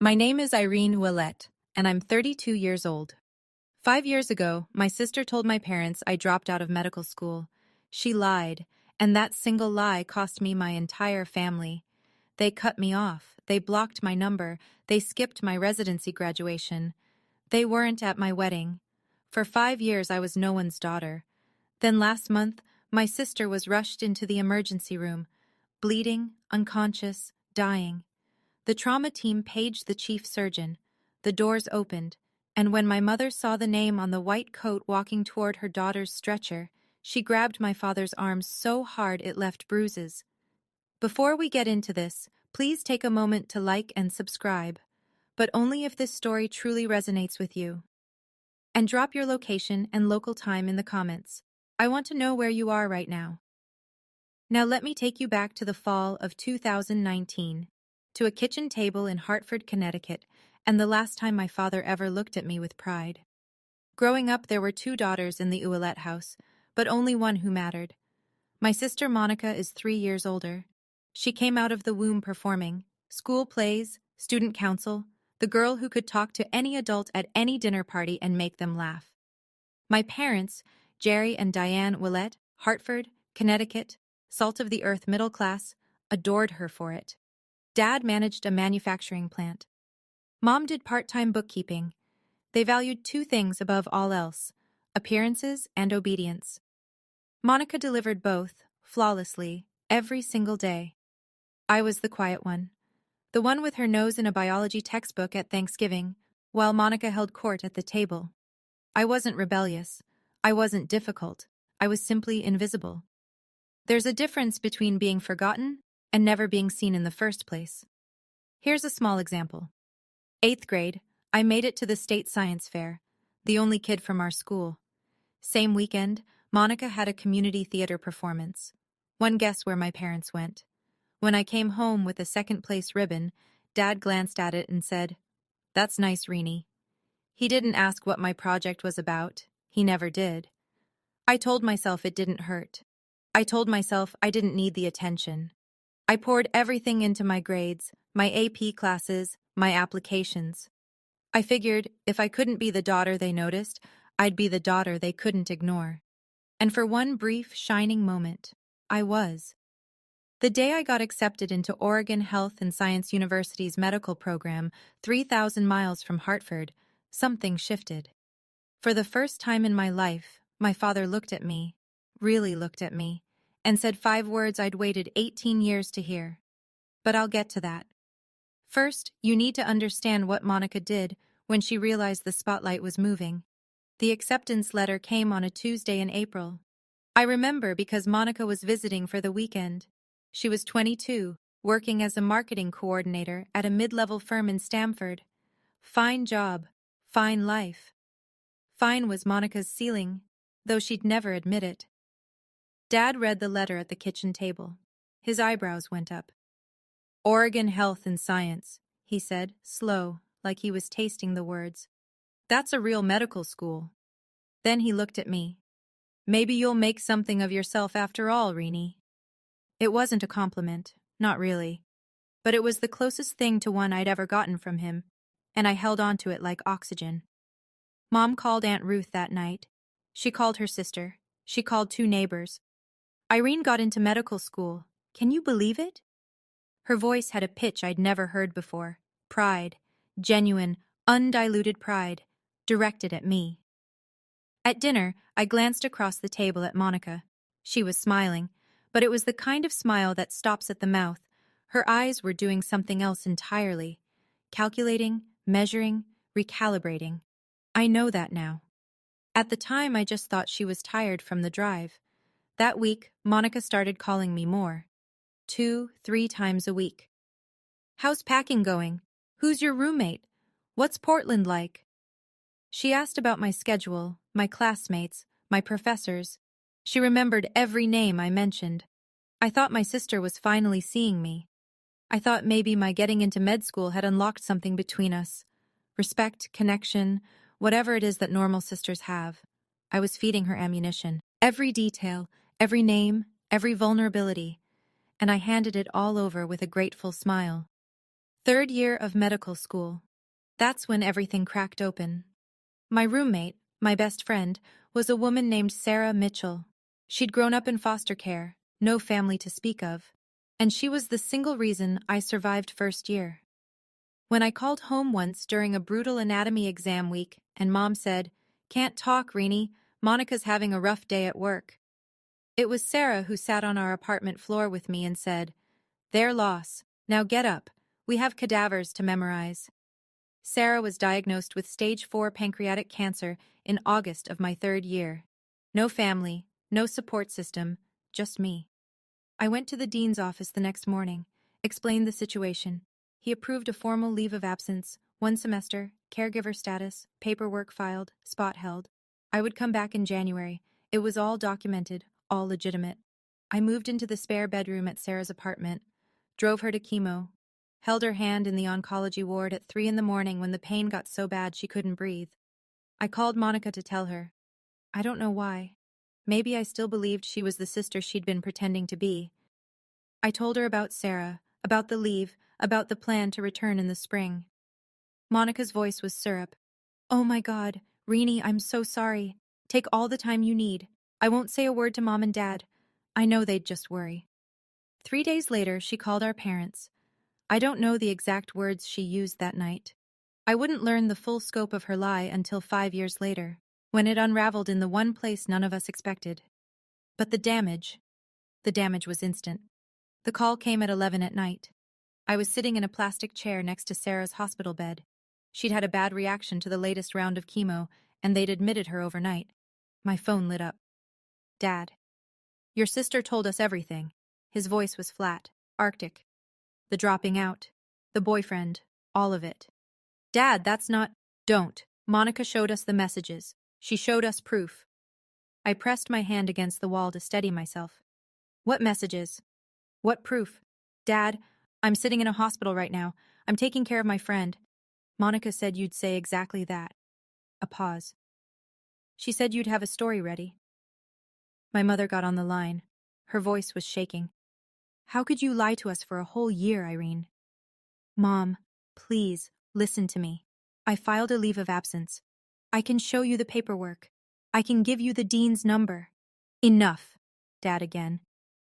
My name is Irene Willette, and I'm 32 years old. 5 years ago, my sister told my parents I dropped out of medical school. She lied, and that single lie cost me my entire family. They cut me off, they blocked my number, they skipped my residency graduation. They weren't at my wedding. For 5 years, I was no one's daughter. Then last month, my sister was rushed into the emergency room, bleeding, unconscious, dying. The trauma team paged the chief surgeon. The doors opened, and when my mother saw the name on the white coat walking toward her daughter's stretcher, she grabbed my father's arm so hard it left bruises. Before we get into this, please take a moment to like and subscribe, but only if this story truly resonates with you. And drop your location and local time in the comments. I want to know where you are right now. Now let me take you back to the fall of 2019, to a kitchen table in Hartford, Connecticut, and the last time my father ever looked at me with pride. Growing up, there were 2 daughters in the Ouellette house, but only one who mattered. My sister Monica is 3 years older. She came out of the womb performing school plays, student council, the girl who could talk to any adult at any dinner party and make them laugh. My parents, Jerry and Diane Ouellette, Hartford, Connecticut, salt of the earth middle class, adored her for it. Dad managed a manufacturing plant. Mom did part-time bookkeeping. They valued 2 things above all else: appearances and obedience. Monica delivered both, flawlessly, every single day. I was the quiet one, the one with her nose in a biology textbook at Thanksgiving, while Monica held court at the table. I wasn't rebellious. I wasn't difficult. I was simply invisible. There's a difference between being forgotten and never being seen in the first place. Here's a small example. 8th grade, I made it to the state science fair, the only kid from our school. Same weekend, Monica had a community theater performance. One guess where my parents went. When I came home with a second-place ribbon, Dad glanced at it and said, "That's nice, Reenie." He didn't ask what my project was about. He never did. I told myself it didn't hurt. I told myself I didn't need the attention. I poured everything into my grades, my AP classes, my applications. I figured if I couldn't be the daughter they noticed, I'd be the daughter they couldn't ignore. And for one brief, shining moment, I was. The day I got accepted into Oregon Health and Science University's medical program, 3,000 miles from Hartford, something shifted. For the first time in my life, my father looked at me, really looked at me, and said 5 words I'd waited 18 years to hear. But I'll get to that. First, you need to understand what Monica did when she realized the spotlight was moving. The acceptance letter came on a Tuesday in April. I remember because Monica was visiting for the weekend. She was 22, working as a marketing coordinator at a mid-level firm in Stamford. Fine job, fine life. Fine was Monica's ceiling, though she'd never admit it. Dad read the letter at the kitchen table. His eyebrows went up. "Oregon Health and Science," he said, slow, like he was tasting the words. "That's a real medical school." Then he looked at me. "Maybe you'll make something of yourself after all, Reenie." It wasn't a compliment, not really. But it was the closest thing to one I'd ever gotten from him, and I held on to it like oxygen. Mom called Aunt Ruth that night. She called her sister. She called 2 neighbors. "Irene got into medical school. Can you believe it?" Her voice had a pitch I'd never heard before. Pride. Genuine, undiluted pride. Directed at me. At dinner, I glanced across the table at Monica. She was smiling, but it was the kind of smile that stops at the mouth. Her eyes were doing something else entirely. Calculating, measuring, recalibrating. I know that now. At the time, I just thought she was tired from the drive. That week, Monica started calling me more. 2, 3 times a week. "How's packing going? Who's your roommate? What's Portland like?" She asked about my schedule, my classmates, my professors. She remembered every name I mentioned. I thought my sister was finally seeing me. I thought maybe my getting into med school had unlocked something between us. Respect, connection, whatever it is that normal sisters have. I was feeding her ammunition. Every detail, every name, every vulnerability. And I handed it all over with a grateful smile. Third year of medical school. That's when everything cracked open. My roommate, my best friend, was a woman named Sarah Mitchell. She'd grown up in foster care, no family to speak of, and she was the single reason I survived first year. When I called home once during a brutal anatomy exam week and Mom said, "Can't talk, Rini, Monica's having a rough day at work," it was Sarah who sat on our apartment floor with me and said, "Their loss. Now get up. We have cadavers to memorize." Sarah was diagnosed with stage 4 pancreatic cancer in August of my third year. No family, no support system, just me. I went to the dean's office the next morning, explained the situation. He approved a formal leave of absence, 1 semester, caregiver status, paperwork filed, spot held. I would come back in January. It was all documented, all legitimate. I moved into the spare bedroom at Sarah's apartment, drove her to chemo, held her hand in the oncology ward at 3 in the morning when the pain got so bad she couldn't breathe. I called Monica to tell her. I don't know why. Maybe I still believed she was the sister she'd been pretending to be. I told her about Sarah, about the leave, about the plan to return in the spring. Monica's voice was syrup. "Oh my God, Rini, I'm so sorry. Take all the time you need. I won't say a word to Mom and Dad. I know they'd just worry." 3 days later, she called our parents. I don't know the exact words she used that night. I wouldn't learn the full scope of her lie until 5 years later, when it unraveled in the one place none of us expected. But the damage was instant. The call came at 11 at night. I was sitting in a plastic chair next to Sarah's hospital bed. She'd had a bad reaction to the latest round of chemo, and they'd admitted her overnight. My phone lit up. "Dad, your sister told us everything." His voice was flat, arctic. The dropping out, the boyfriend, all of it. "Dad, that's not—" "Don't. Monica showed us the messages. She showed us proof." I pressed my hand against the wall to steady myself. "What messages? What proof?" "Dad, I'm sitting in a hospital right now. I'm taking care of my friend. Monica said you'd say exactly that." A pause. "She said you'd have a story ready." My mother got on the line. Her voice was shaking. "How could you lie to us for a whole year, Irene?" "Mom, please, listen to me. I filed a leave of absence. I can show you the paperwork. I can give you the dean's number." "Enough." Dad again.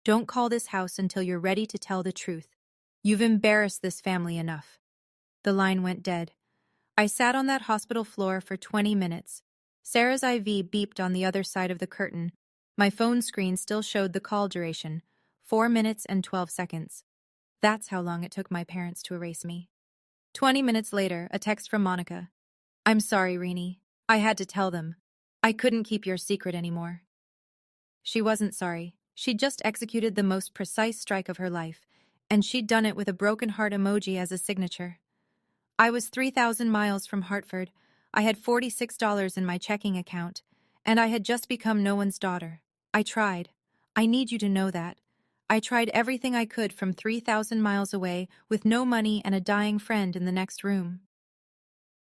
"Don't call this house until you're ready to tell the truth. You've embarrassed this family enough." The line went dead. I sat on that hospital floor for 20 minutes. Sarah's IV beeped on the other side of the curtain. My phone screen still showed the call duration, 4 minutes and 12 seconds. That's how long it took my parents to erase me. 20 minutes later, a text from Monica. "I'm sorry, Rini. I had to tell them. I couldn't keep your secret anymore." She wasn't sorry. She'd just executed the most precise strike of her life, and she'd done it with a broken heart emoji as a signature. I was 3,000 miles from Hartford. I had $46 in my checking account, and I had just become no one's daughter. I tried. I need you to know that. I tried everything I could from 3,000 miles away with no money and a dying friend in the next room.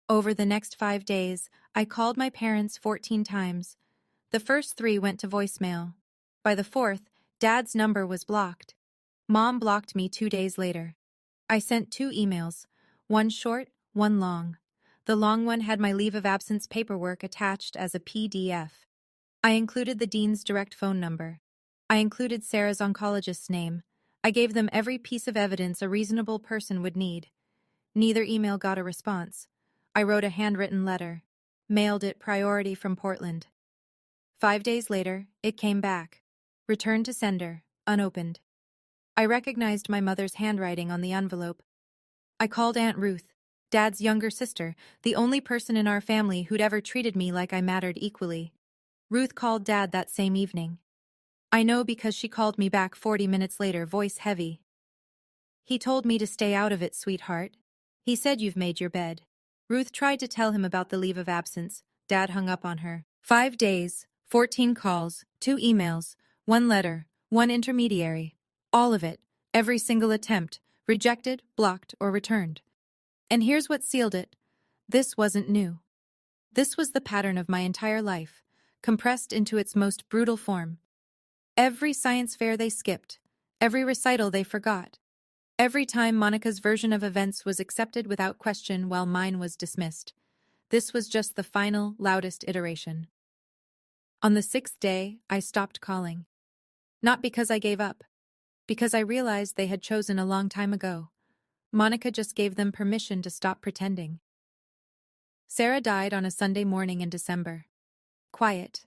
Over the next 5 days, I called my parents 14 times. The first 3 went to voicemail. By the 4th, Dad's number was blocked. Mom blocked me 2 days later. I sent 2 emails, one short, one long. The long one had my leave of absence paperwork attached as a PDF. I included the dean's direct phone number. I included Sarah's oncologist's name. I gave them every piece of evidence a reasonable person would need. Neither email got a response. I wrote a handwritten letter, mailed it priority from Portland. 5 days later, it came back. Returned to sender, unopened. I recognized my mother's handwriting on the envelope. I called Aunt Ruth, Dad's younger sister, the only person in our family who'd ever treated me like I mattered equally. Ruth called Dad that same evening. I know because she called me back 40 minutes later, voice heavy. "He told me to stay out of it, sweetheart. He said you've made your bed." Ruth tried to tell him about the leave of absence. Dad hung up on her. 5 days, 14 calls, 2 emails, 1 letter, 1 intermediary. All of it, every single attempt, rejected, blocked, or returned. And here's what sealed it. This wasn't new. This was the pattern of my entire life, compressed into its most brutal form. Every science fair they skipped, every recital they forgot, Every time Monica's version of events was accepted without question while mine was dismissed. This was just the final, loudest iteration. On the 6th day, I stopped calling. Not because I gave up, because I realized they had chosen a long time ago. Monica just gave them permission to stop pretending. Sarah died on a Sunday morning in December. Quiet.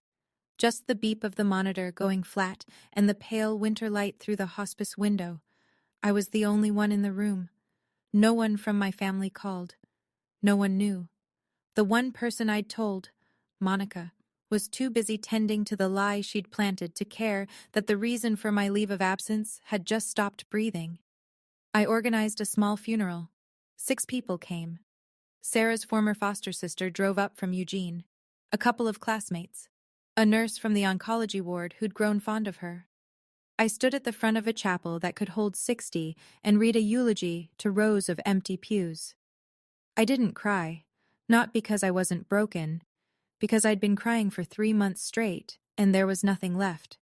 Just the beep of the monitor going flat and the pale winter light through the hospice window. I was the only one in the room. No one from my family called. No one knew. The one person I'd told, Monica, was too busy tending to the lie she'd planted to care that the reason for my leave of absence had just stopped breathing. I organized a small funeral. 6 people came. Sarah's former foster sister drove up from Eugene, a couple of classmates, a nurse from the oncology ward who'd grown fond of her. I stood at the front of a chapel that could hold 60 and read a eulogy to rows of empty pews. I didn't cry, not because I wasn't broken, because I'd been crying for 3 months straight and there was nothing left.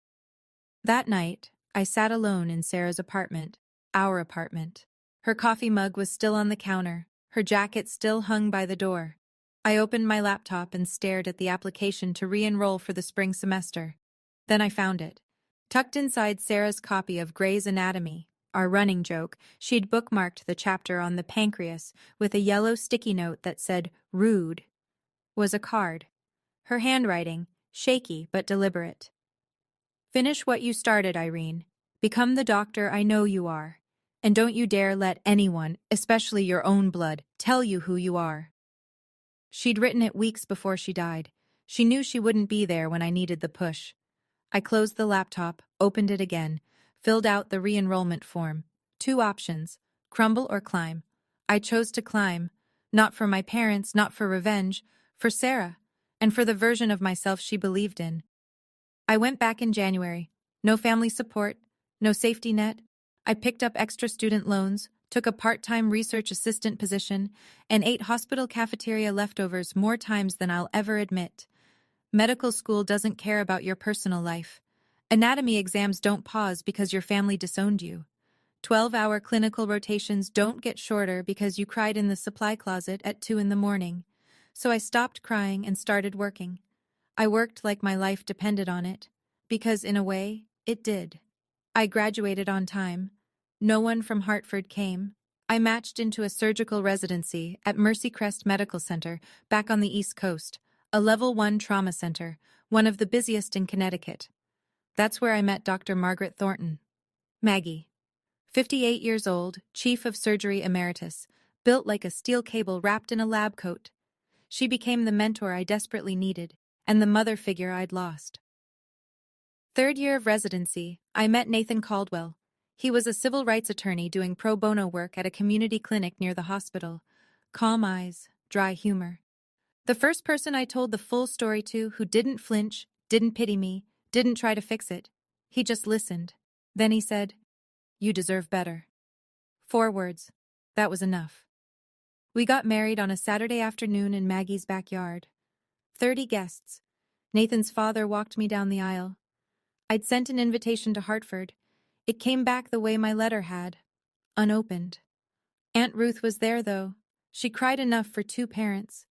That night, I sat alone in Sarah's apartment, our apartment. Her coffee mug was still on the counter, her jacket still hung by the door. I opened my laptop and stared at the application to re-enroll for the spring semester. Then I found it. Tucked inside Sarah's copy of Grey's Anatomy, our running joke, she'd bookmarked the chapter on the pancreas with a yellow sticky note that said, "Rude," was a card. Her handwriting, shaky but deliberate. "Finish what you started, Irene. Become the doctor I know you are. And don't you dare let anyone, especially your own blood, tell you who you are." She'd written it weeks before she died. She knew she wouldn't be there when I needed the push. I closed the laptop, opened it again, filled out the re-enrollment form. 2 options, crumble or climb. I chose to climb, not for my parents, not for revenge, for Sarah, and for the version of myself she believed in. I went back in January. No family support, no safety net. I picked up extra student loans, took a part-time research assistant position, and ate hospital cafeteria leftovers more times than I'll ever admit. Medical school doesn't care about your personal life. Anatomy exams don't pause because your family disowned you. 12-hour clinical rotations don't get shorter because you cried in the supply closet at 2 in the morning. So I stopped crying and started working. I worked like my life depended on it, because in a way, it did. I graduated on time. No one from Hartford came. I matched into a surgical residency at Mercy Crest Medical Center, back on the East Coast, a Level 1 trauma center, one of the busiest in Connecticut. That's where I met Dr. Margaret Thornton. Maggie. 58 years old, chief of surgery emeritus, built like a steel cable wrapped in a lab coat. She became the mentor I desperately needed, and the mother figure I'd lost. 3rd year of residency, I met Nathan Caldwell. He was a civil rights attorney doing pro bono work at a community clinic near the hospital. Calm eyes, dry humor. The first person I told the full story to who didn't flinch, didn't pity me, didn't try to fix it. He just listened. Then he said, "You deserve better." 4 words. That was enough. We got married on a Saturday afternoon in Maggie's backyard. 30 guests. Nathan's father walked me down the aisle. I'd sent an invitation to Hartford. It came back the way my letter had, unopened. Aunt Ruth was there, though. She cried enough for 2 parents.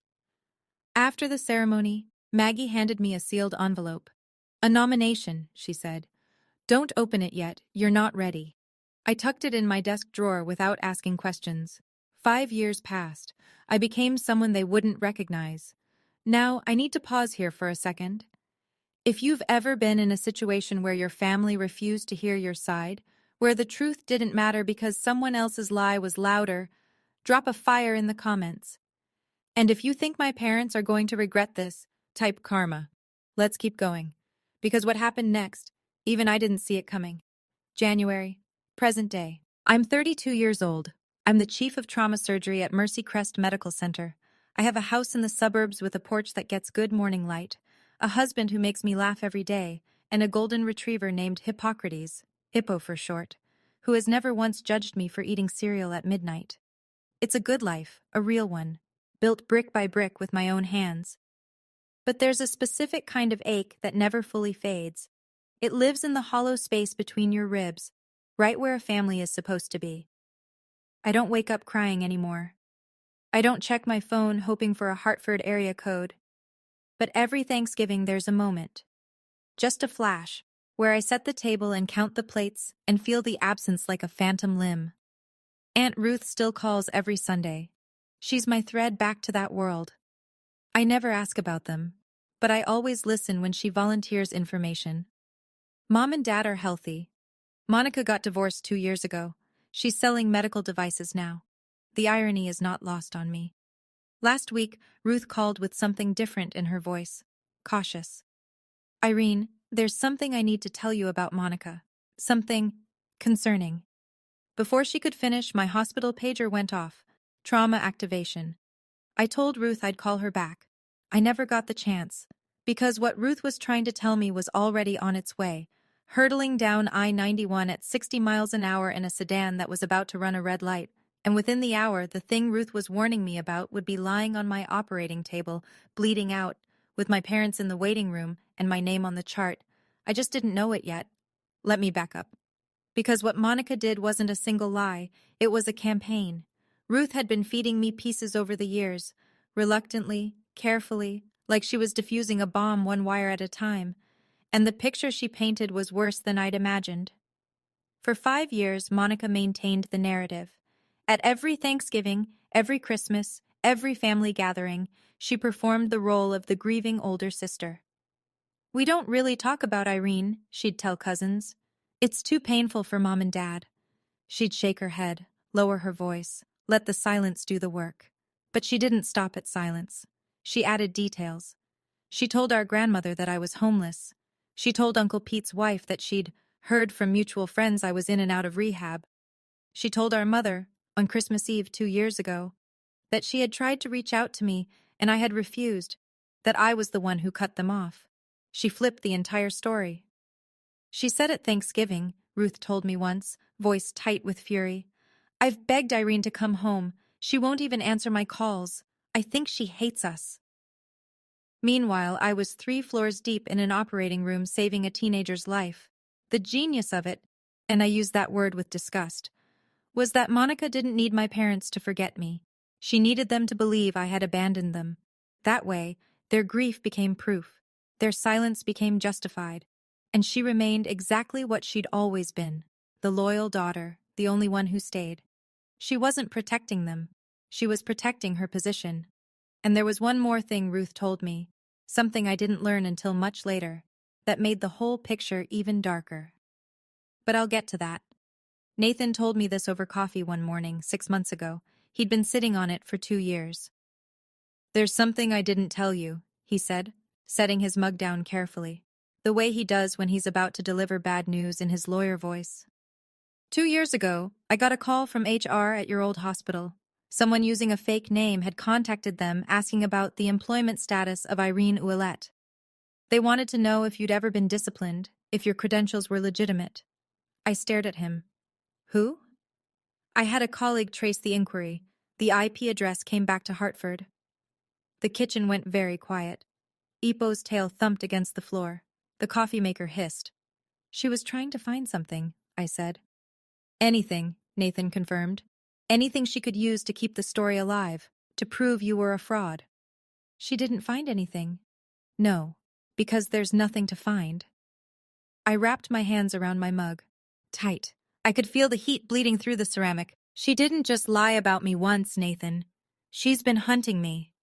After the ceremony, Maggie handed me a sealed envelope. "A nomination," she said. "Don't open it yet, you're not ready." I tucked it in my desk drawer without asking questions. 5 years passed. I became someone they wouldn't recognize. Now, I need to pause here for a second. If you've ever been in a situation where your family refused to hear your side, where the truth didn't matter because someone else's lie was louder, drop a fire in the comments. And if you think my parents are going to regret this, type karma. Let's keep going. Because what happened next, even I didn't see it coming. January, present day. I'm 32 years old. I'm the chief of trauma surgery at Mercy Crest Medical Center. I have a house in the suburbs with a porch that gets good morning light, a husband who makes me laugh every day, and a golden retriever named Hippocrates, Hippo for short, who has never once judged me for eating cereal at midnight. It's a good life, a real one, built brick by brick with my own hands. But there's a specific kind of ache that never fully fades. It lives in the hollow space between your ribs, right where a family is supposed to be. I don't wake up crying anymore. I don't check my phone hoping for a Hartford area code. But every Thanksgiving there's a moment, just a flash, where I set the table and count the plates and feel the absence like a phantom limb. Aunt Ruth still calls every Sunday. She's my thread back to that world. I never ask about them, but I always listen when she volunteers information. Mom and Dad are healthy. Monica got divorced 2 years ago. She's selling medical devices now. The irony is not lost on me. Last week, Ruth called with something different in her voice. Cautious. Irene, there's something I need to tell you about Monica. Something concerning. Before she could finish, my hospital pager went off. Trauma activation. I told Ruth I'd call her back. I never got the chance, because what Ruth was trying to tell me was already on its way, hurtling down I-91 at 60 miles an hour in a sedan that was about to run a red light, and within the hour, the thing Ruth was warning me about would be lying on my operating table, bleeding out, with my parents in the waiting room and my name on the chart. I just didn't know it yet. Let me back up. Because what Monica did wasn't a single lie, it was a campaign. Ruth had been feeding me pieces over the years, reluctantly, carefully, like she was diffusing a bomb one wire at a time, and the picture she painted was worse than I'd imagined. For 5 years, Monica maintained the narrative. At every Thanksgiving, every Christmas, every family gathering, she performed the role of the grieving older sister. "We don't really talk about Irene," she'd tell cousins. "It's too painful for Mom and Dad." She'd shake her head, lower her voice, let the silence do the work. But she didn't stop at silence. She added details. She told our grandmother that I was homeless. She told Uncle Pete's wife that she'd heard from mutual friends I was in and out of rehab. She told our mother, on Christmas Eve 2 years ago, that she had tried to reach out to me and I had refused, that I was the one who cut them off. She flipped the entire story. She said at Thanksgiving, Ruth told me once, voice tight with fury, "I've begged Irene to come home. She won't even answer my calls. I think she hates us." Meanwhile, I was 3 floors deep in an operating room saving a teenager's life. The genius of it, and I use that word with disgust, was that Monica didn't need my parents to forget me. She needed them to believe I had abandoned them. That way, their grief became proof. Their silence became justified. And she remained exactly what she'd always been, the loyal daughter, the only one who stayed. She wasn't protecting them. She was protecting her position. And there was one more thing Ruth told me, something I didn't learn until much later, that made the whole picture even darker. But I'll get to that. Nathan told me this over coffee one morning, 6 months ago. He'd been sitting on it for 2 years. "There's something I didn't tell you," he said, setting his mug down carefully, the way he does when he's about to deliver bad news in his lawyer voice. 2 years ago, I got a call from HR at your old hospital. Someone using a fake name had contacted them asking about the employment status of Irene Ouellette. They wanted to know if you'd ever been disciplined, if your credentials were legitimate. I stared at him. Who? I had a colleague trace the inquiry. The IP address came back to Hartford. The kitchen went very quiet. Ipo's tail thumped against the floor. The coffee maker hissed. "She was trying to find something," I said. "Anything," Nathan confirmed. "Anything she could use to keep the story alive, to prove you were a fraud." "She didn't find anything." "No, because there's nothing to find." I wrapped my hands around my mug. Tight. I could feel the heat bleeding through the ceramic. "She didn't just lie about me once, Nathan. She's been hunting me."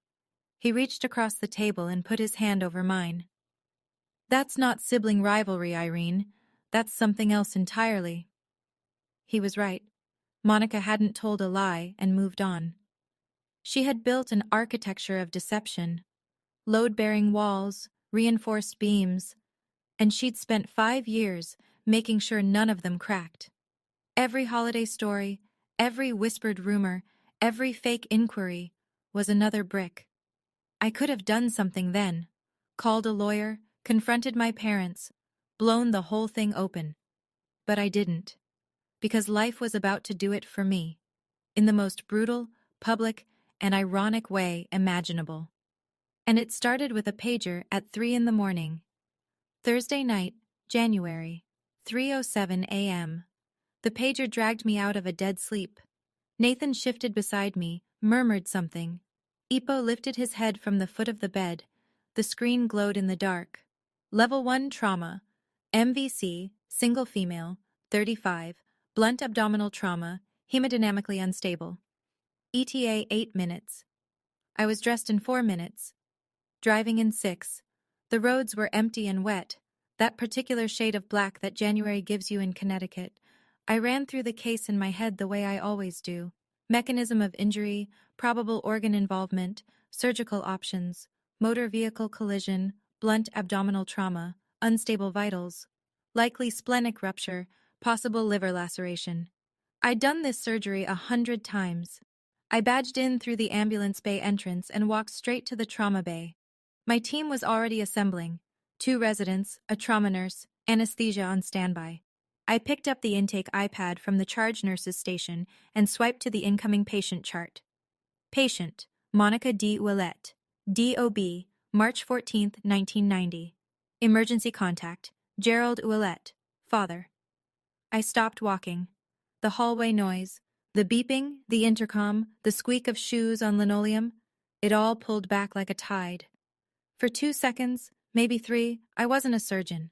He reached across the table and put his hand over mine. "That's not sibling rivalry, Irene. That's something else entirely." He was right. Monica hadn't told a lie and moved on. She had built an architecture of deception, load-bearing walls, reinforced beams, and she'd spent 5 years making sure none of them cracked. Every holiday story, every whispered rumor, every fake inquiry was another brick. I could have done something then, called a lawyer, confronted my parents, blown the whole thing open. But I didn't, because life was about to do it for me, in the most brutal, public, and ironic way imaginable. And it started with a pager at 3 in the morning. Thursday night, January, 3:07 a.m. The pager dragged me out of a dead sleep. Nathan shifted beside me, murmured something. Ipo lifted his head from the foot of the bed. The screen glowed in the dark. Level 1 trauma. MVC, single female, 35, blunt abdominal trauma, hemodynamically unstable. ETA 8 minutes. I was dressed in 4 minutes. Driving in 6. The roads were empty and wet, that particular shade of black that January gives you in Connecticut. I ran through the case in my head the way I always do. Mechanism of injury, probable organ involvement, surgical options, motor vehicle collision, blunt abdominal trauma, unstable vitals, likely splenic rupture, possible liver laceration. I'd done this surgery 100 times. I badged in through the ambulance bay entrance and walked straight to the trauma bay. My team was already assembling. 2 residents, a trauma nurse, anesthesia on standby. I picked up the intake iPad from the charge nurse's station and swiped to the incoming patient chart. Patient, Monica D. Ouellette, DOB, March 14, 1990. Emergency contact, Gerald Ouellette, father. I stopped walking. The hallway noise, the beeping, the intercom, the squeak of shoes on linoleum, it all pulled back like a tide. For 2 seconds, maybe 3, I wasn't a surgeon.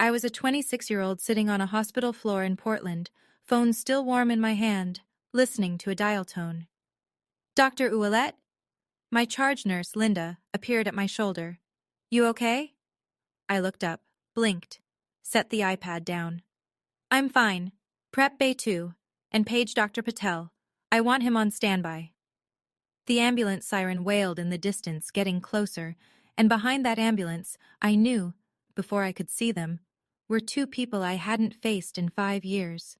I was a 26-year-old sitting on a hospital floor in Portland, phone still warm in my hand, listening to a dial tone. Dr. Ouellette? My charge nurse, Linda, appeared at my shoulder. You okay? I looked up, blinked, set the iPad down. I'm fine. Prep Bay 2, and page Dr. Patel. I want him on standby. The ambulance siren wailed in the distance, getting closer, and behind that ambulance, I knew, before I could see them, were 2 people I hadn't faced in 5 years.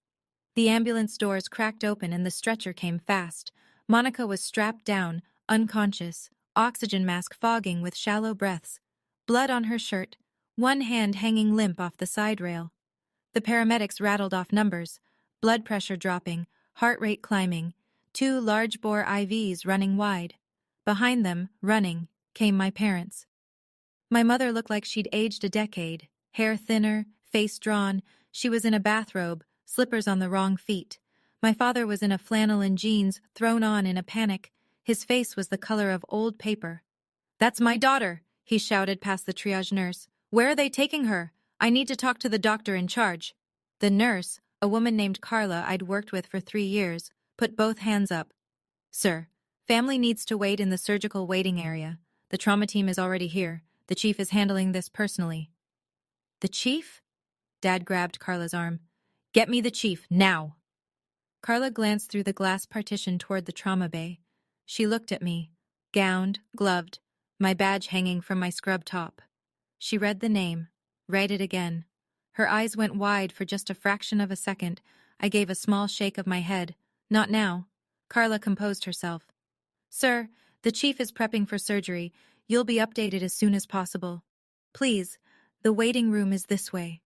The ambulance doors cracked open and the stretcher came fast. Monica was strapped down, unconscious, oxygen mask fogging with shallow breaths, blood on her shirt, one hand hanging limp off the side rail. The paramedics rattled off numbers, blood pressure dropping, heart rate climbing, 2 large-bore IVs running wide. Behind them, running, came my parents. My mother looked like she'd aged a decade, hair thinner, face drawn. She was in a bathrobe, slippers on the wrong feet. My father was in a flannel and jeans, thrown on in a panic. His face was the color of old paper. "That's my daughter," he shouted past the triage nurse. "Where are they taking her? I need to talk to the doctor in charge." The nurse, a woman named Carla I'd worked with for 3 years, put both hands up. "Sir, family needs to wait in the surgical waiting area. The trauma team is already here. The chief is handling this personally." "The chief?" Dad grabbed Carla's arm. "Get me the chief, now." Carla glanced through the glass partition toward the trauma bay. She looked at me, gowned, gloved, my badge hanging from my scrub top. She read the name, read it again. Her eyes went wide for just a fraction of a second. I gave a small shake of my head. "Not now." Carla composed herself. "Sir, the chief is prepping for surgery. You'll be updated as soon as possible. Please, the waiting room is this way."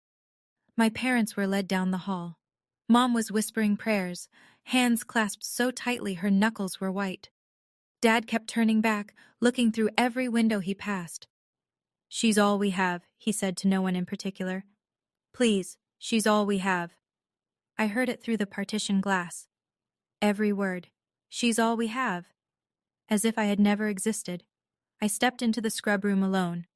My parents were led down the hall. Mom was whispering prayers, hands clasped so tightly her knuckles were white. Dad kept turning back, looking through every window he passed. "She's all we have," he said to no one in particular. "Please, she's all we have." I heard it through the partition glass. Every word. She's all we have. As if I had never existed. I stepped into the scrub room alone.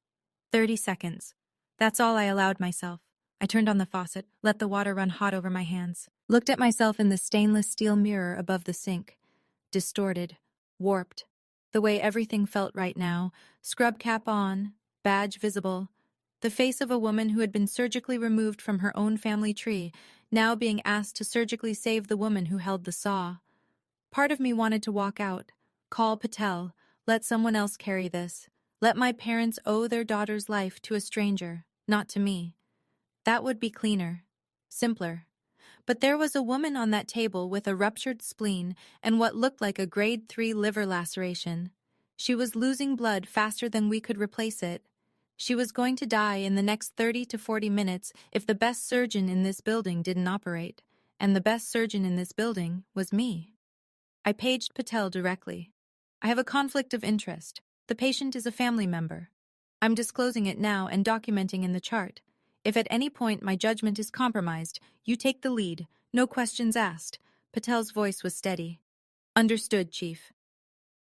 30 seconds. That's all I allowed myself. I turned on the faucet, let the water run hot over my hands, looked at myself in the stainless steel mirror above the sink. Distorted, warped. The way everything felt right now, scrub cap on, badge visible. The face of a woman who had been surgically removed from her own family tree, now being asked to surgically save the woman who held the saw. Part of me wanted to walk out, call Patel, let someone else carry this. Let my parents owe their daughter's life to a stranger, not to me. That would be cleaner, simpler. But there was a woman on that table with a ruptured spleen and what looked like a grade 3 liver laceration. She was losing blood faster than we could replace it. She was going to die in the next 30 to 40 minutes if the best surgeon in this building didn't operate, and the best surgeon in this building was me. I paged Patel directly. "I have a conflict of interest. The patient is a family member. I'm disclosing it now and documenting in the chart. If at any point my judgment is compromised, you take the lead, no questions asked. Patel's voice was steady. Understood, Chief.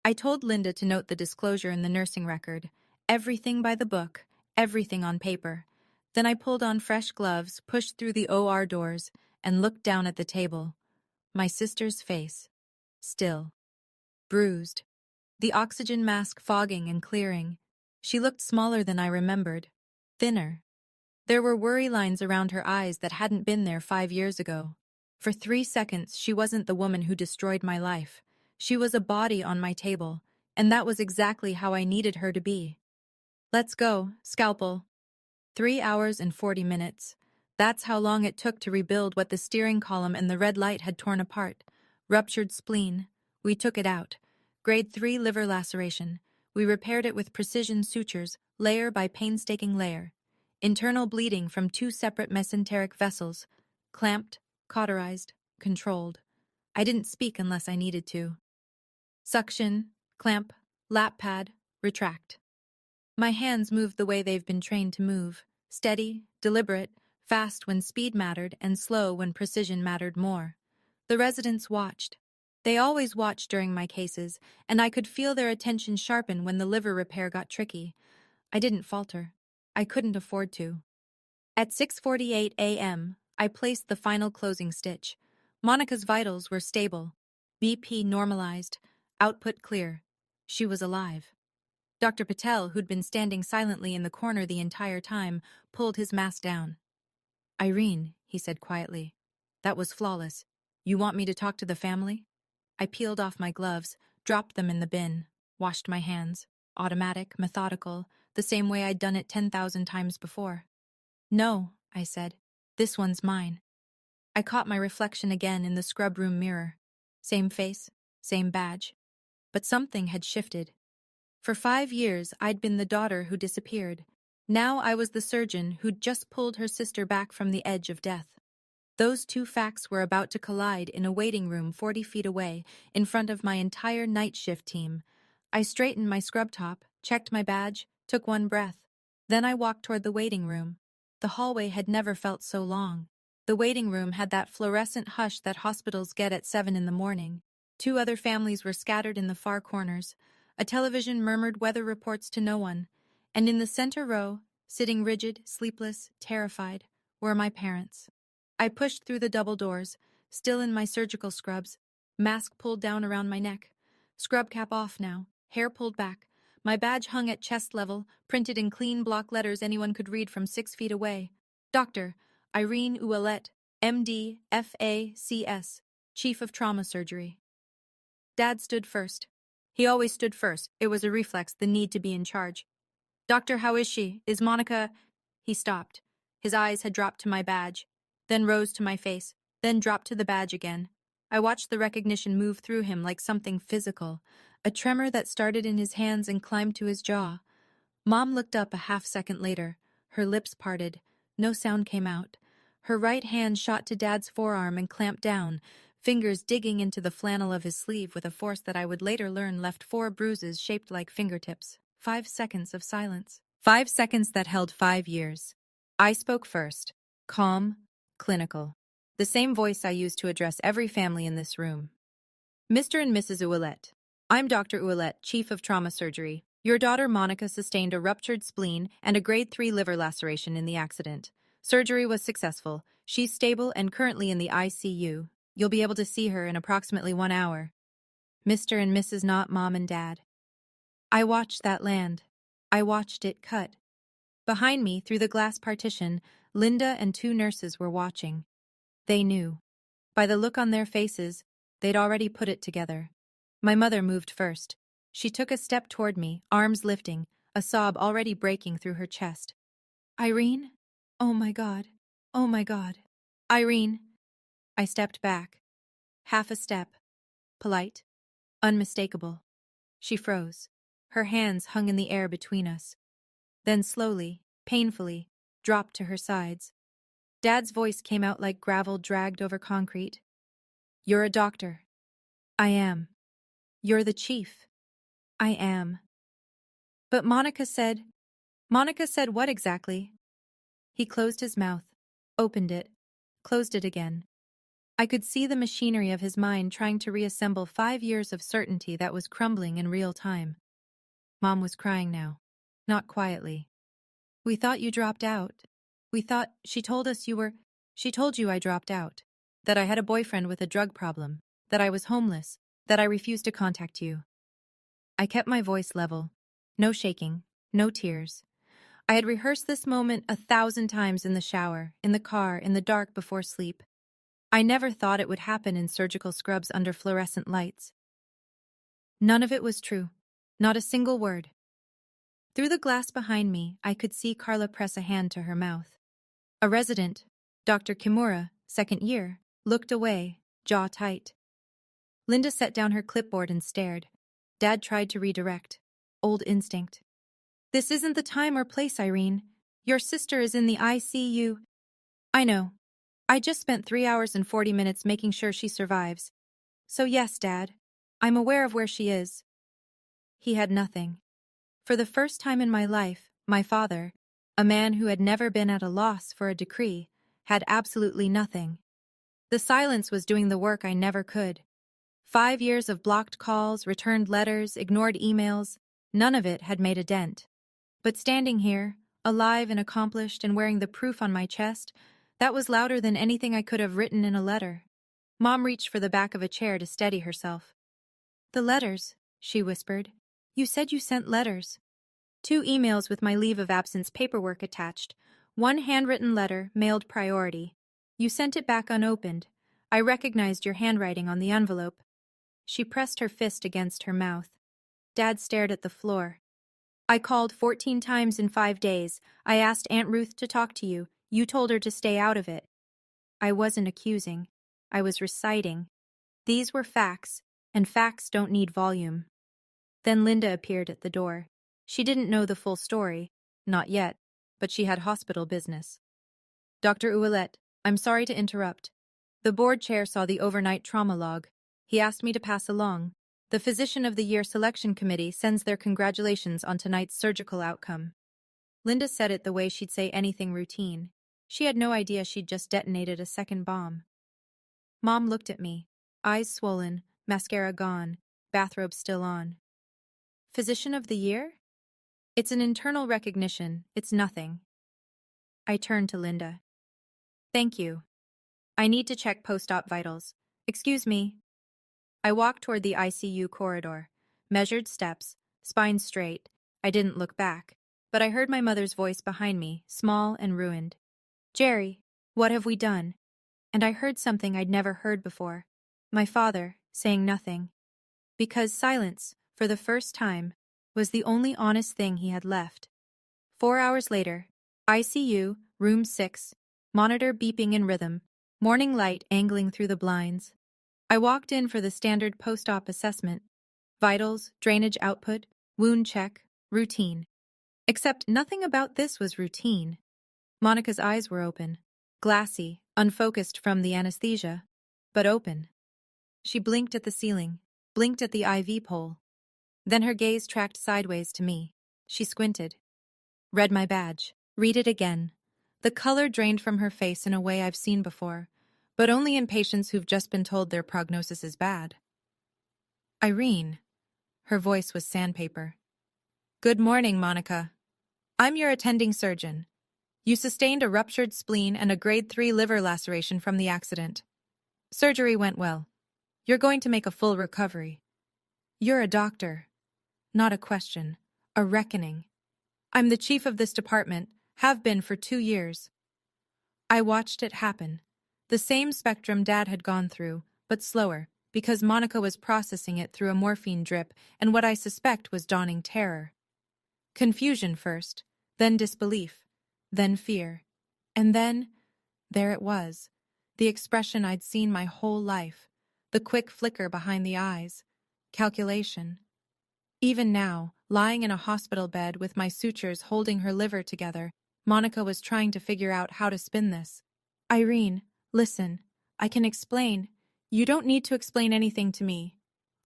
I told Linda to note the disclosure in the nursing record. Everything by the book, everything on paper. Then I pulled on fresh gloves, pushed through the OR doors, and looked down at the table. My sister's face. Still. Bruised. The oxygen mask fogging and clearing. She looked smaller than I remembered. Thinner. There were worry lines around her eyes that hadn't been there 5 years ago. For 3 seconds, she wasn't the woman who destroyed my life. She was a body on my table, and that was exactly how I needed her to be. Let's go, scalpel. 3 hours and 40 minutes. That's how long it took to rebuild what the steering column and the red light had torn apart. Ruptured spleen. We took it out. Grade 3 liver laceration. We repaired it with precision sutures, layer by painstaking layer. Internal bleeding from 2 separate mesenteric vessels. Clamped, cauterized, controlled. I didn't speak unless I needed to. Suction, clamp, lap pad, retract. My hands moved the way they've been trained to move. Steady, deliberate, fast when speed mattered and slow when precision mattered more. The residents watched. They always watched during my cases, and I could feel their attention sharpen when the liver repair got tricky. I didn't falter. I couldn't afford to. At 6:48 a.m., I placed the final closing stitch. Monica's vitals were stable. BP normalized. Output clear. She was alive. Dr. Patel, who'd been standing silently in the corner the entire time, pulled his mask down. Irene, he said quietly. That was flawless. You want me to talk to the family? I peeled off my gloves, dropped them in the bin, washed my hands. Automatic, methodical, the same way I'd done it 10,000 times before. No, I said. This one's mine. I caught my reflection again in the scrub room mirror. Same face, same badge. But something had shifted. For 5 years, I'd been the daughter who disappeared. Now I was the surgeon who'd just pulled her sister back from the edge of death. Those two facts were about to collide in a waiting room 40 feet away, in front of my entire night shift team. I straightened my scrub top, checked my badge, took one breath. Then I walked toward the waiting room. The hallway had never felt so long. The waiting room had that fluorescent hush that hospitals get at 7 in the morning. 2 other families were scattered in the far corners. A television murmured weather reports to no one. And in the center row, sitting rigid, sleepless, terrified, were my parents. I pushed through the double doors, still in my surgical scrubs, mask pulled down around my neck. Scrub cap off now, hair pulled back. My badge hung at chest level, printed in clean block letters anyone could read from 6 feet away. Dr. Irene Ouellette, MD, FACS, Chief of Trauma Surgery. Dad stood first. He always stood first. It was a reflex, the need to be in charge. Doctor, how is she? Is Monica... He stopped. His eyes had dropped to my badge, then rose to my face, then dropped to the badge again. I watched the recognition move through him like something physical, a tremor that started in his hands and climbed to his jaw. Mom looked up a half-second later. Her lips parted. No sound came out. Her right hand shot to Dad's forearm and clamped down, fingers digging into the flannel of his sleeve with a force that I would later learn left 4 bruises shaped like fingertips. 5 seconds of silence. 5 seconds that held 5 years. I spoke first. Calm, clinical. The same voice I used to address every family in this room. Mr. and Mrs. Ouellette. I'm Dr. Ouellette, Chief of Trauma Surgery. Your daughter Monica sustained a ruptured spleen and a grade 3 liver laceration in the accident. Surgery was successful. She's stable and currently in the ICU. You'll be able to see her in approximately 1 hour. Mr. and Mrs. Not Mom and Dad. I watched that land. I watched it cut. Behind me, through the glass partition, Linda and 2 nurses were watching. They knew. By the look on their faces, they'd already put it together. My mother moved first. She took a step toward me, arms lifting, a sob already breaking through her chest. Irene? Oh my God. Oh my God. Irene. I stepped back. Half a step. Polite. Unmistakable. She froze. Her hands hung in the air between us. Then slowly, painfully, dropped to her sides. Dad's voice came out like gravel dragged over concrete. You're a doctor. I am. You're the chief. I am. But Monica said what exactly? He closed his mouth, opened it, closed it again. I could see the machinery of his mind trying to reassemble 5 years of certainty that was crumbling in real time. Mom was crying now. Not quietly. "We thought you dropped out. She told us she told you I dropped out. That I had a boyfriend with a drug problem. That I was homeless. That I refused to contact you." I kept my voice level. No shaking. No tears. I had rehearsed this moment 1,000 times in the shower, in the car, in the dark before sleep. I never thought it would happen in surgical scrubs under fluorescent lights. None of it was true. Not a single word. Through the glass behind me, I could see Carla press a hand to her mouth. A resident, Dr. Kimura, second year, looked away, jaw tight. Linda set down her clipboard and stared. Dad tried to redirect. Old instinct. "This isn't the time or place, Irene. Your sister is in the ICU. I know. I just spent 3 hours and 40 minutes making sure she survives. So yes, Dad. I'm aware of where she is." He had nothing. For the first time in my life, my father, a man who had never been at a loss for a decree, had absolutely nothing. The silence was doing the work I never could. 5 years of blocked calls, returned letters, ignored emails, none of it had made a dent. But standing here, alive and accomplished and wearing the proof on my chest, that was louder than anything I could have written in a letter. Mom reached for the back of a chair to steady herself. "The letters," she whispered. "You said you sent letters." 2 emails with my leave of absence paperwork attached. 1 handwritten letter, mailed priority. You sent it back unopened. I recognized your handwriting on the envelope. She pressed her fist against her mouth. Dad stared at the floor. "I called 14 times in 5 days. I asked Aunt Ruth to talk to you. You told her to stay out of it." I wasn't accusing. I was reciting. These were facts, and facts don't need volume. Then Linda appeared at the door. She didn't know the full story. Not yet, but she had hospital business. "Dr. Ouellette, I'm sorry to interrupt. The board chair saw the overnight trauma log. He asked me to pass along. The Physician of the Year Selection Committee sends their congratulations on tonight's surgical outcome." Linda said it the way she'd say anything routine. She had no idea she'd just detonated a second bomb. Mom looked at me, eyes swollen, mascara gone, bathrobe still on. "Physician of the Year? It's an internal recognition, it's nothing." I turned to Linda. "Thank you. I need to check post-op vitals. Excuse me." I walked toward the ICU corridor, measured steps, spine straight. I didn't look back, but I heard my mother's voice behind me, small and ruined. "Jerry, what have we done?" And I heard something I'd never heard before. My father, saying nothing. Because silence, for the first time, was the only honest thing he had left. 4 hours later, ICU, room 6, monitor beeping in rhythm, morning light angling through the blinds. I walked in for the standard post-op assessment. Vitals, drainage output, wound check, routine. Except nothing about this was routine. Monica's eyes were open, glassy, unfocused from the anesthesia, but open. She blinked at the ceiling, blinked at the IV pole. Then her gaze tracked sideways to me. She squinted. Read my badge. Read it again. The color drained from her face in a way I've seen before, but only in patients who've just been told their prognosis is bad. "Irene." Her voice was sandpaper. "Good morning, Monica. I'm your attending surgeon. You sustained a ruptured spleen and a grade 3 liver laceration from the accident. Surgery went well. You're going to make a full recovery. You're a doctor. Not a question. A reckoning. I'm the chief of this department, have been for 2 years. I watched it happen. The same spectrum Dad had gone through, but slower, because Monica was processing it through a morphine drip and what I suspect was dawning terror. Confusion first, then disbelief, then fear. And then, there it was, the expression I'd seen my whole life, the quick flicker behind the eyes, calculation. Even now, lying in a hospital bed with my sutures holding her liver together, Monica was trying to figure out how to spin this. "Irene, listen, I can explain. You don't need to explain anything to me."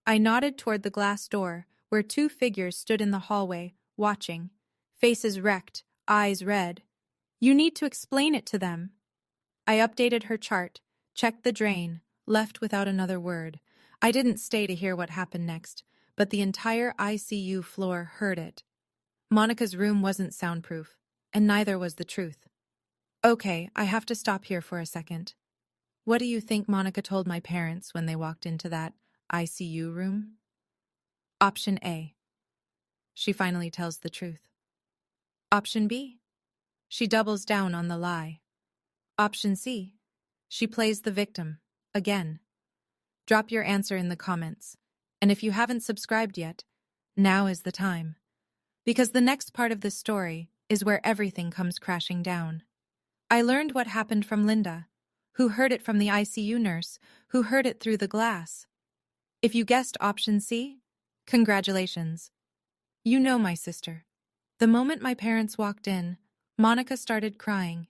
I nodded toward the glass door, where 2 figures stood in the hallway, watching, faces wrecked, eyes red. "You need to explain it to them." I updated her chart, checked the drain, left without another word. I didn't stay to hear what happened next, but the entire ICU floor heard it. Monica's room wasn't soundproof, and neither was the truth. Okay, I have to stop here for a second. What do you think Monica told my parents when they walked into that ICU room? Option A. She finally tells the truth. Option B. She doubles down on the lie. Option C. She plays the victim. Again. Drop your answer in the comments. And if you haven't subscribed yet, now is the time. Because the next part of this story is where everything comes crashing down. I learned what happened from Linda, who heard it from the ICU nurse, who heard it through the glass. If you guessed option C, congratulations. You know my sister. The moment my parents walked in, Monica started crying.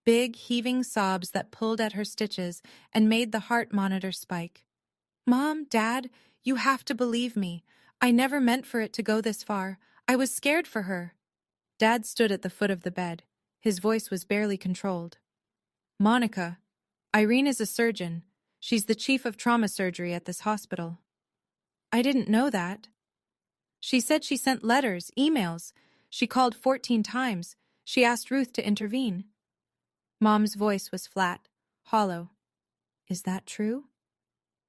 Big, heaving sobs that pulled at her stitches and made the heart monitor spike. Mom, Dad, you have to believe me. I never meant for it to go this far. I was scared for her. Dad stood at the foot of the bed. His voice was barely controlled. Monica, Irene is a surgeon. She's the chief of trauma surgery at this hospital. I didn't know that. She said she sent letters, emails. She called 14 times. She asked Ruth to intervene. Mom's voice was flat, hollow. Is that true?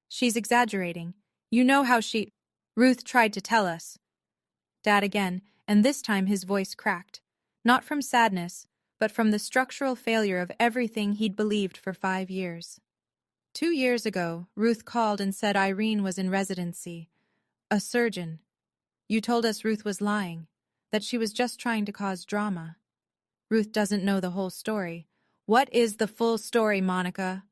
She's exaggerating. You know how Ruth tried to tell us. Dad again, and this time his voice cracked. Not from sadness, but from the structural failure of everything he'd believed for 5 years. 2 years ago, Ruth called and said Irene was in residency. A surgeon. You told us Ruth was lying, that she was just trying to cause drama. Ruth doesn't know the whole story. What is the full story, Monica?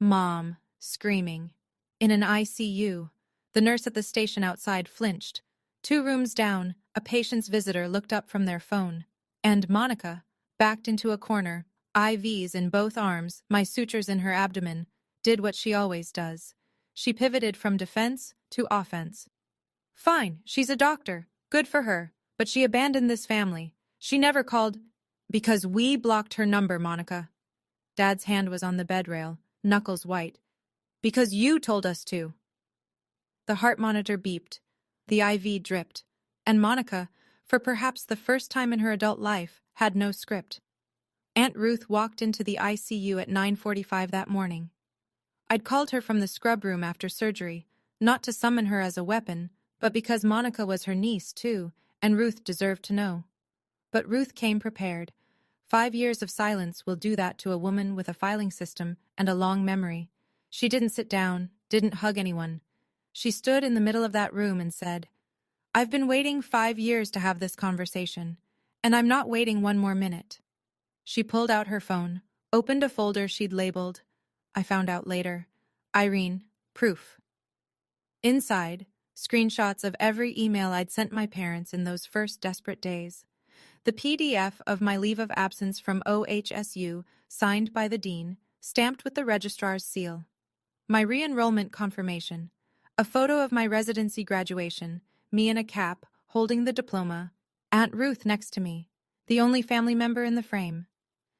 Mom, screaming. In an ICU, the nurse at the station outside flinched. 2 rooms down, a patient's visitor looked up from their phone. And Monica, backed into a corner, IVs in both arms, my sutures in her abdomen, did what she always does. She pivoted from defense to offense. Fine, she's a doctor. Good for her. But she abandoned this family. She never called. Because we blocked her number, Monica. Dad's hand was on the bed rail, knuckles white. Because you told us to. The heart monitor beeped. The IV dripped. And Monica, for perhaps the first time in her adult life, had no script. Aunt Ruth walked into the ICU at 9:45 that morning. I'd called her from the scrub room after surgery, not to summon her as a weapon, but because Monica was her niece, too, and Ruth deserved to know. But Ruth came prepared. 5 years of silence will do that to a woman with a filing system and a long memory. She didn't sit down, didn't hug anyone. She stood in the middle of that room and said, I've been waiting 5 years to have this conversation, and I'm not waiting 1 more minute. She pulled out her phone, opened a folder she'd labeled, I found out later, Irene, proof. Inside, screenshots of every email I'd sent my parents in those first desperate days. The PDF of my leave of absence from OHSU, signed by the dean, stamped with the registrar's seal. My re-enrollment confirmation. A photo of my residency graduation, me in a cap, holding the diploma, Aunt Ruth next to me, the only family member in the frame.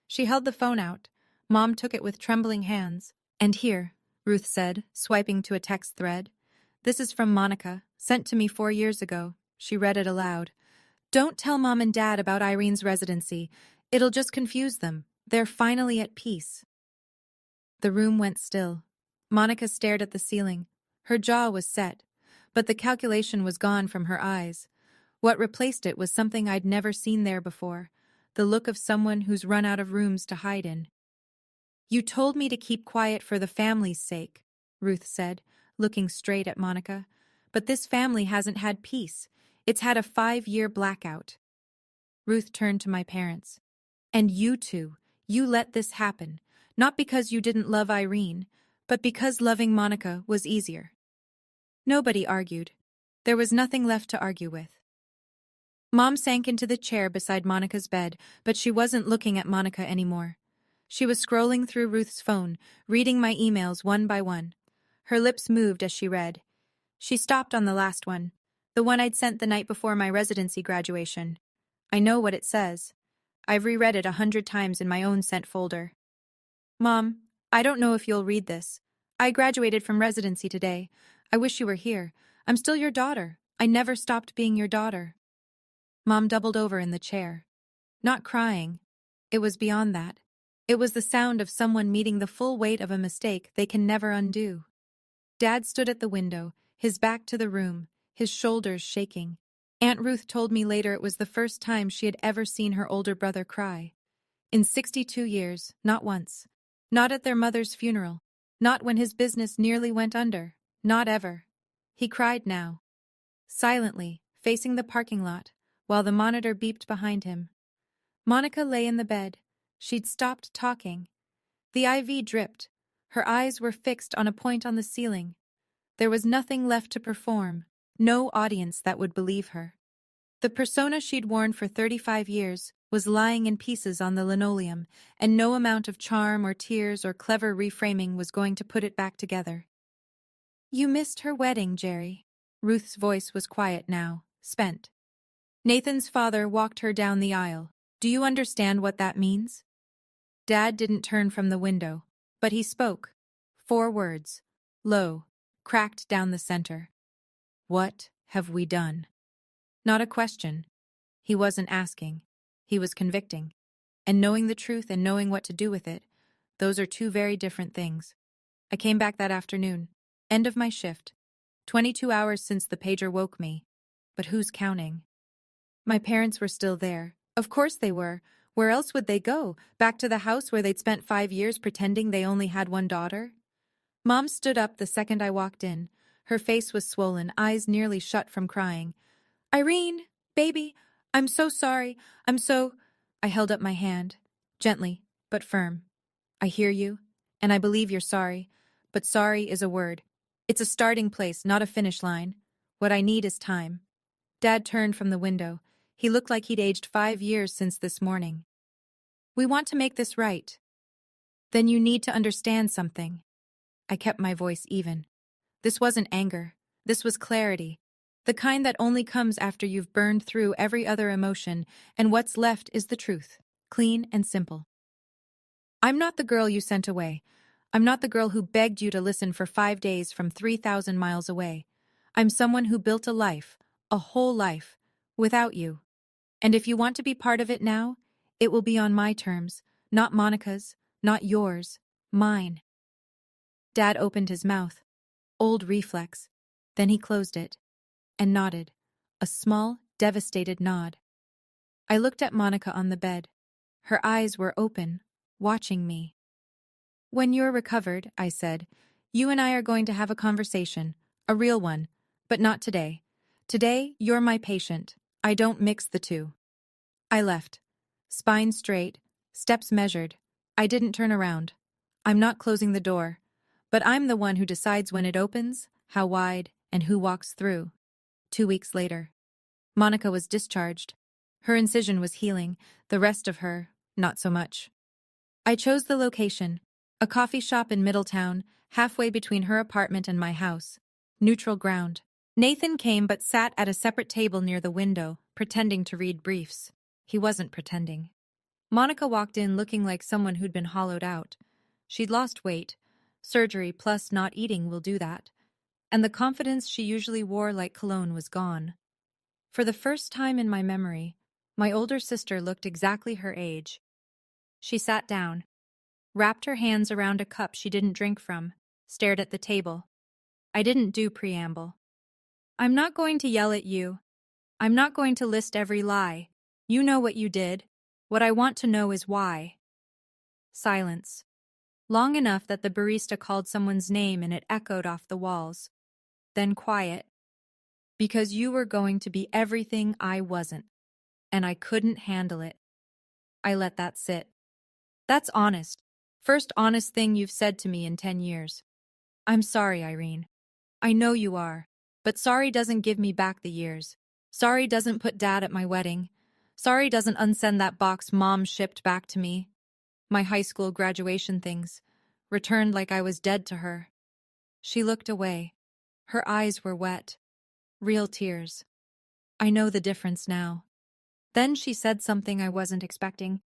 She held the phone out. Mom took it with trembling hands. And here, Ruth said, swiping to a text thread. This is from Monica, sent to me 4 years ago. She read it aloud. Don't tell Mom and Dad about Irene's residency. It'll just confuse them. They're finally at peace. The room went still. Monica stared at the ceiling. Her jaw was set, but the calculation was gone from her eyes. What replaced it was something I'd never seen there before, the look of someone who's run out of rooms to hide in. You told me to keep quiet for the family's sake, Ruth said, looking straight at Monica. But this family hasn't had peace. It's had a 5-year blackout. Ruth turned to my parents. And you two, you let this happen, not because you didn't love Irene, but because loving Monica was easier. Nobody argued. There was nothing left to argue with. Mom sank into the chair beside Monica's bed, but she wasn't looking at Monica anymore. She was scrolling through Ruth's phone, reading my emails one by one. Her lips moved as she read. She stopped on the last one, the one I'd sent the night before my residency graduation. I know what it says. I've reread it 100 times in my own sent folder. Mom, I don't know if you'll read this. I graduated from residency today. I wish you were here. I'm still your daughter. I never stopped being your daughter. Mom doubled over in the chair. Not crying. It was beyond that. It was the sound of someone meeting the full weight of a mistake they can never undo. Dad stood at the window, his back to the room, his shoulders shaking. Aunt Ruth told me later it was the first time she had ever seen her older brother cry. In 62 years, not once. Not at their mother's funeral. Not when his business nearly went under. Not ever. He cried now. Silently, facing the parking lot, while the monitor beeped behind him. Monica lay in the bed. She'd stopped talking. The IV dripped. Her eyes were fixed on a point on the ceiling. There was nothing left to perform, no audience that would believe her. The persona she'd worn for 35 years was lying in pieces on the linoleum, and no amount of charm or tears or clever reframing was going to put it back together. You missed her wedding, Jerry. Ruth's voice was quiet now, spent. Nathan's father walked her down the aisle. Do you understand what that means? Dad didn't turn from the window, but he spoke. 4 words, low, cracked down the center. What have we done? Not a question. He wasn't asking. He was convicting. And knowing the truth and knowing what to do with it, those are 2 very different things. I came back that afternoon. End of my shift. 22 hours since the pager woke me. But who's counting? My parents were still there. Of course they were. Where else would they go? Back to the house where they'd spent 5 years pretending they only had one daughter? Mom stood up the second I walked in. Her face was swollen, eyes nearly shut from crying. Irene, baby, I'm so sorry. I held up my hand, gently, but firm. I hear you, and I believe you're sorry, but sorry is a word. It's a starting place, not a finish line. What I need is time. Dad turned from the window. He looked like he'd aged 5 years since this morning. We want to make this right. Then you need to understand something. I kept my voice even. This wasn't anger. This was clarity. The kind that only comes after you've burned through every other emotion, and what's left is the truth. Clean and simple. I'm not the girl you sent away. I'm not the girl who begged you to listen for 5 days from 3,000 miles away. I'm someone who built a life, a whole life, without you. And if you want to be part of it now, it will be on my terms, not Monica's, not yours, mine. Dad opened his mouth. Old reflex. Then he closed it. And nodded. A small, devastated nod. I looked at Monica on the bed. Her eyes were open, watching me. When you're recovered, I said, you and I are going to have a conversation, a real one, but not today. Today, you're my patient. I don't mix the two. I left. Spine straight, steps measured. I didn't turn around. I'm not closing the door, but I'm the one who decides when it opens, how wide, and who walks through. 2 weeks later. Monica was discharged. Her incision was healing, the rest of her, not so much. I chose the location, a coffee shop in Middletown, halfway between her apartment and my house. Neutral ground. Nathan came but sat at a separate table near the window, pretending to read briefs. He wasn't pretending. Monica walked in looking like someone who'd been hollowed out. She'd lost weight. Surgery plus not eating will do that. And the confidence she usually wore like cologne was gone. For the first time in my memory, my older sister looked exactly her age. She sat down, wrapped her hands around a cup she didn't drink from, stared at the table. I didn't do preamble. I'm not going to yell at you. I'm not going to list every lie. You know what you did. What I want to know is why. Silence. Long enough that the barista called someone's name and it echoed off the walls. Then quiet. Because you were going to be everything I wasn't. And I couldn't handle it. I let that sit. That's honest. First honest thing you've said to me in 10 years. I'm sorry, Irene. I know you are. But sorry doesn't give me back the years. Sorry doesn't put Dad at my wedding. Sorry doesn't unsend that box Mom shipped back to me. My high school graduation things. Returned like I was dead to her. She looked away. Her eyes were wet. Real tears. I know the difference now. Then she said something I wasn't expecting.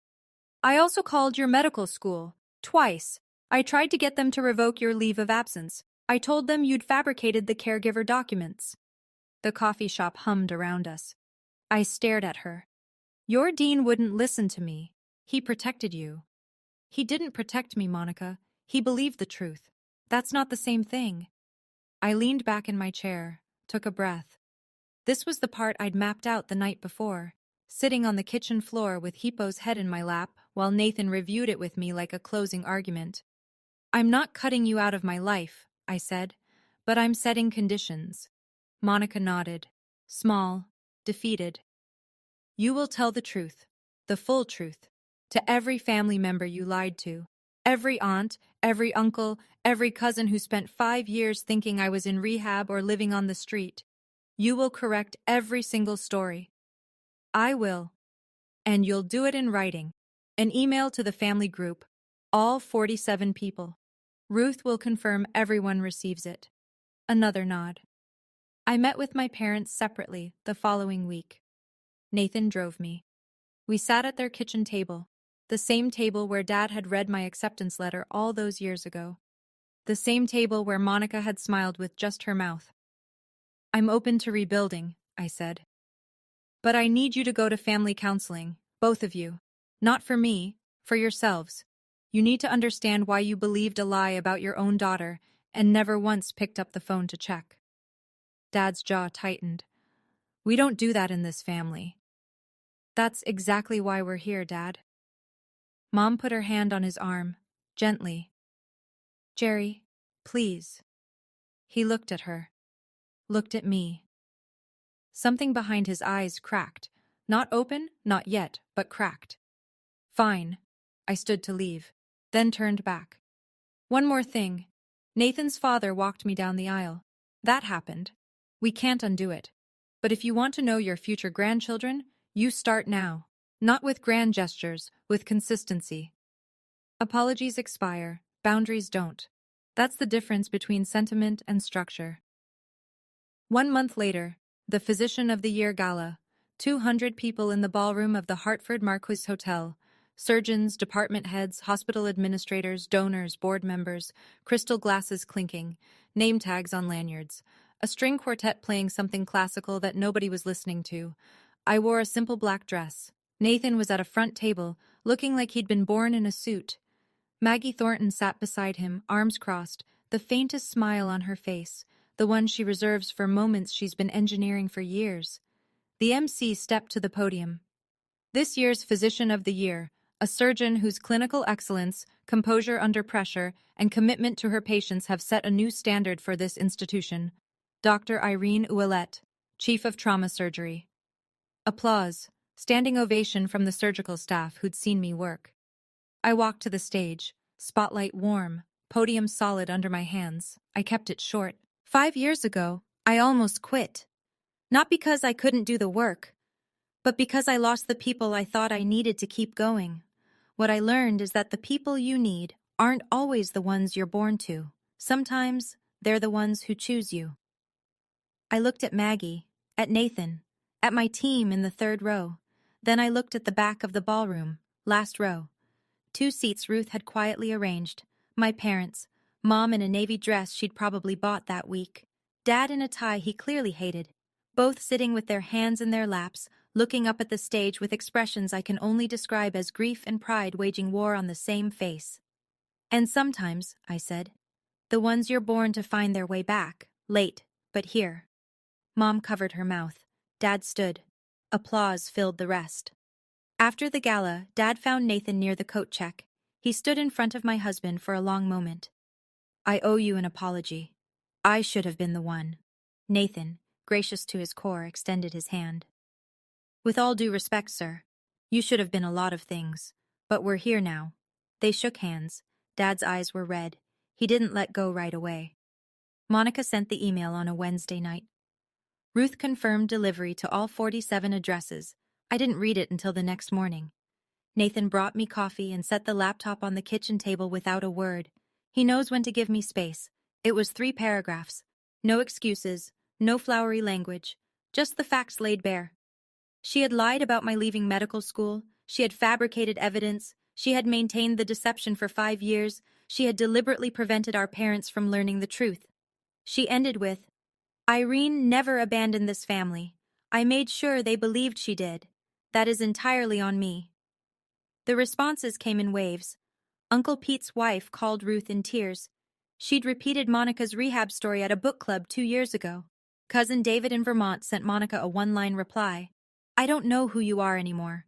I also called your medical school. Twice. I tried to get them to revoke your leave of absence. I told them you'd fabricated the caregiver documents. The coffee shop hummed around us. I stared at her. Your dean wouldn't listen to me. He protected you. He didn't protect me, Monica. He believed the truth. That's not the same thing. I leaned back in my chair, took a breath. This was the part I'd mapped out the night before, sitting on the kitchen floor with Hippo's head in my lap while Nathan reviewed it with me like a closing argument. I'm not cutting you out of my life, I said, but I'm setting conditions. Monica nodded, small, defeated. You will tell the truth, the full truth, to every family member you lied to. Every aunt, every uncle, every cousin who spent 5 years thinking I was in rehab or living on the street. You will correct every single story. I will. And you'll do it in writing. An email to the family group, all 47 people. Ruth will confirm everyone receives it. Another nod. I met with my parents separately the following week. Nathan drove me. We sat at their kitchen table, the same table where Dad had read my acceptance letter all those years ago. The same table where Monica had smiled with just her mouth. I'm open to rebuilding, I said. But I need you to go to family counseling, both of you. Not for me, for yourselves. You need to understand why you believed a lie about your own daughter and never once picked up the phone to check. Dad's jaw tightened. We don't do that in this family. That's exactly why we're here, Dad. Mom put her hand on his arm, gently. Jerry, please. He looked at her. Looked at me. Something behind his eyes cracked. Not open, not yet, but cracked. Fine. I stood to leave, then turned back. One more thing. Nathan's father walked me down the aisle. That happened. We can't undo it. But if you want to know your future grandchildren, you start now. Not with grand gestures, with consistency. Apologies expire, boundaries don't. That's the difference between sentiment and structure. 1 month later, the Physician of the Year Gala, 200 people in the ballroom of the Hartford Marquis Hotel, surgeons, department heads, hospital administrators, donors, board members, crystal glasses clinking, name tags on lanyards, a string quartet playing something classical that nobody was listening to. I wore a simple black dress. Nathan was at a front table, looking like he'd been born in a suit. Maggie Thornton sat beside him, arms crossed, the faintest smile on her face, the one she reserves for moments she's been engineering for years. The MC stepped to the podium. This year's Physician of the Year, a surgeon whose clinical excellence, composure under pressure, and commitment to her patients have set a new standard for this institution. Dr. Irene Ouellette, Chief of Trauma Surgery. Applause, standing ovation from the surgical staff who'd seen me work. I walked to the stage, spotlight warm, podium solid under my hands. I kept it short. 5 years ago, I almost quit. Not because I couldn't do the work, but because I lost the people I thought I needed to keep going. What I learned is that the people you need aren't always the ones you're born to. Sometimes they're the ones who choose you. I looked at Maggie, at Nathan, at my team in the 3rd row. Then I looked at the back of the ballroom, last row. 2 seats Ruth had quietly arranged. My parents, Mom in a navy dress she'd probably bought that week, Dad in a tie he clearly hated, both sitting with their hands in their laps, looking up at the stage with expressions I can only describe as grief and pride waging war on the same face. And sometimes, I said, the ones you're born to find their way back, late, but here. Mom covered her mouth. Dad stood. Applause filled the rest. After the gala, Dad found Nathan near the coat check. He stood in front of my husband for a long moment. I owe you an apology. I should have been the one. Nathan, gracious to his core, extended his hand. With all due respect, sir, you should have been a lot of things, but we're here now. They shook hands. Dad's eyes were red. He didn't let go right away. Monica sent the email on a Wednesday night. Ruth confirmed delivery to all 47 addresses. I didn't read it until the next morning. Nathan brought me coffee and set the laptop on the kitchen table without a word. He knows when to give me space. It was 3 paragraphs. No excuses, no flowery language, just the facts laid bare. She had lied about my leaving medical school. She had fabricated evidence. She had maintained the deception for 5 years. She had deliberately prevented our parents from learning the truth. She ended with, "Irene never abandoned this family. I made sure they believed she did. That is entirely on me." The responses came in waves. Uncle Pete's wife called Ruth in tears. She'd repeated Monica's rehab story at a book club 2 years ago. Cousin David in Vermont sent Monica a one-line reply. "I don't know who you are anymore."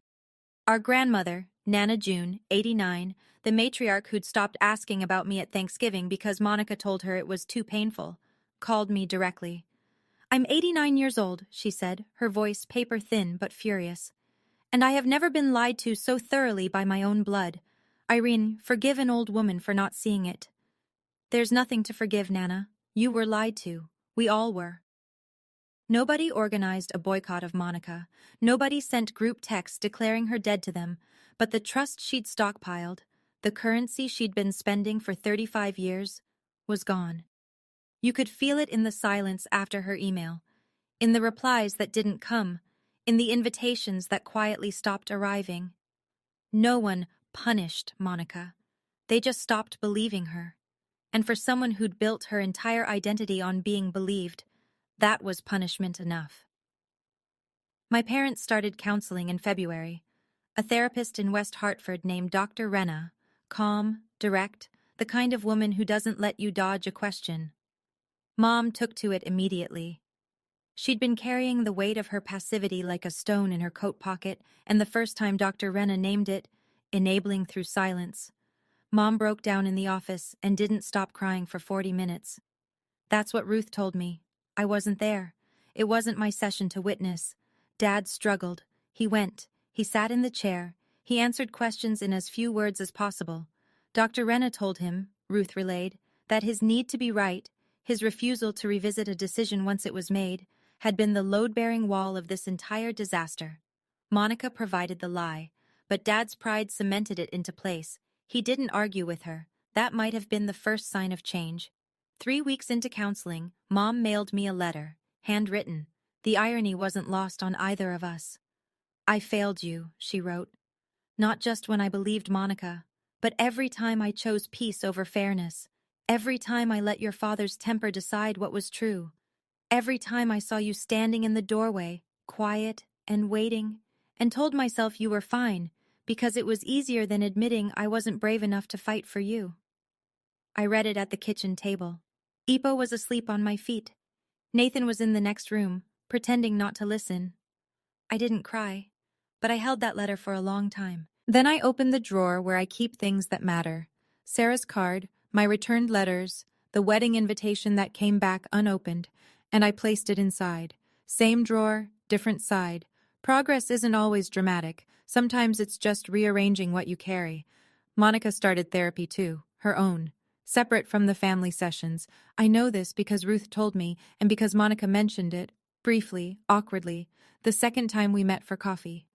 Our grandmother, Nana June, 89, the matriarch who'd stopped asking about me at Thanksgiving because Monica told her it was too painful, called me directly. "I'm 89 years old," she said, her voice paper-thin but furious. "And I have never been lied to so thoroughly by my own blood. Irene, forgive an old woman for not seeing it." "There's nothing to forgive, Nana. You were lied to. We all were." Nobody organized a boycott of Monica. Nobody sent group texts declaring her dead to them, but the trust she'd stockpiled, the currency she'd been spending for 35 years, was gone. You could feel it in the silence after her email, in the replies that didn't come, in the invitations that quietly stopped arriving. No one punished Monica. They just stopped believing her. And for someone who'd built her entire identity on being believed, that was punishment enough. My parents started counseling in February. A therapist in West Hartford named Dr. Renna, calm, direct, the kind of woman who doesn't let you dodge a question. Mom took to it immediately. She'd been carrying the weight of her passivity like a stone in her coat pocket, and the first time Dr. Renna named it, enabling through silence, Mom broke down in the office and didn't stop crying for 40 minutes. That's what Ruth told me. I wasn't there. It wasn't my session to witness. Dad struggled. He went. He sat in the chair. He answered questions in as few words as possible. Dr. Renna told him, Ruth relayed, that his need to be right, his refusal to revisit a decision once it was made, had been the load-bearing wall of this entire disaster. Monica provided the lie, but Dad's pride cemented it into place. He didn't argue with her. That might have been the first sign of change. 3 weeks into counseling, Mom mailed me a letter, handwritten. The irony wasn't lost on either of us. "I failed you," she wrote. "Not just when I believed Monica, but every time I chose peace over fairness. Every time I let your father's temper decide what was true. Every time I saw you standing in the doorway, quiet and waiting, and told myself you were fine, because it was easier than admitting I wasn't brave enough to fight for you." I read it at the kitchen table. Ipo was asleep on my feet. Nathan was in the next room, pretending not to listen. I didn't cry, but I held that letter for a long time. Then I opened the drawer where I keep things that matter. Sarah's card, my returned letters, the wedding invitation that came back unopened, and I placed it inside. Same drawer, different side. Progress isn't always dramatic. Sometimes it's just rearranging what you carry. Monica started therapy too, her own, separate from the family sessions. I know this because Ruth told me, and because Monica mentioned it, briefly, awkwardly, the second time we met for coffee.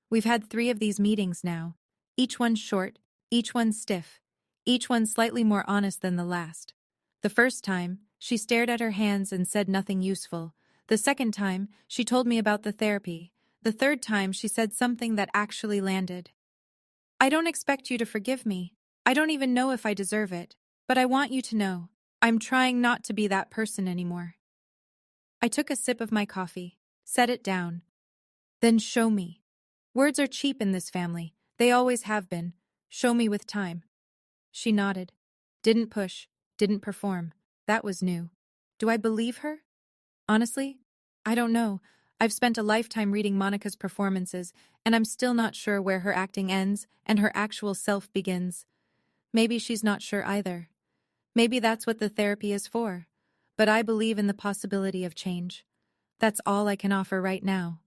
We've had 3 of these meetings now. Each one short, each one stiff, each one slightly more honest than the last. The first time, she stared at her hands and said nothing useful. The second time, she told me about the therapy. The third time, she said something that actually landed. "I don't expect you to forgive me. I don't even know if I deserve it. But I want you to know, I'm trying not to be that person anymore." I took a sip of my coffee, set it down. "Then show me. Words are cheap in this family. They always have been. Show me with time." She nodded. Didn't push, didn't perform. That was new. Do I believe her? Honestly, I don't know. I've spent a lifetime reading Monica's performances, and I'm still not sure where her acting ends and her actual self begins. Maybe she's not sure either. Maybe that's what the therapy is for. But I believe in the possibility of change. That's all I can offer right now.